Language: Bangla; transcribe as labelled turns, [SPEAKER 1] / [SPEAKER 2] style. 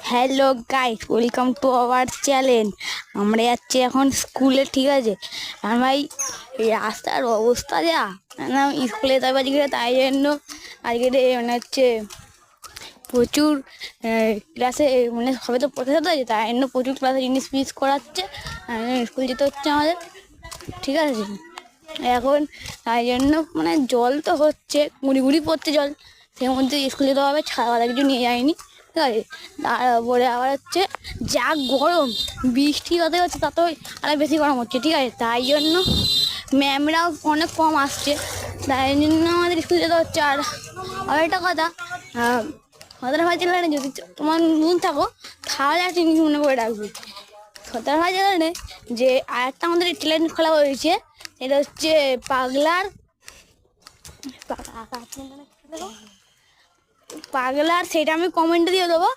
[SPEAKER 1] Hello guys, welcome to our channel. আমরা যাচ্ছি এখন স্কুলে, ঠিক আছে। আর ভাই এই রাস্তার অবস্থা যা না, স্কুলে যাবো আজকে, তাই জন্য আজকে মানে হচ্ছে প্রচুর ক্লাসে, মানে সবে তো প্রথমে তো আছে, তাই জন্য প্রচুর ক্লাসে জিনিস মিস করাচ্ছে, স্কুল যেতে হচ্ছে আমাদের, ঠিক আছে। এখন তাই জন্য মানে জল তো হচ্ছে, গুঁড়ি গুঁড়ি পড়ছে জল, সেই মধ্যে স্কুল যেতে হবে, ছাড়া কিছু নিয়ে যায়নি, ঠিক আছে। তারপরে আবার হচ্ছে যা গরম, বৃষ্টি হতে হচ্ছে তত আরো বেশি গরম হচ্ছে, ঠিক আছে। তাই জন্য ম্যামরাও অনেক কম আসছে, তাই জন্য আমাদের স্কুল যেতে হচ্ছে। আর একটা কথা, সদর ভাই চ্যানেলে যদি তোমার নুন থাকো তাহলে একটা জিনিস মনে করে রাখবি, সদর ভাই চ্যানেলে যে আরেকটা আমাদের ট্যালেন্ট খোলা হয়েছে, এটা হচ্ছে পাগলার, সেটা আমি কমেন্টে দিয়ে দেবো।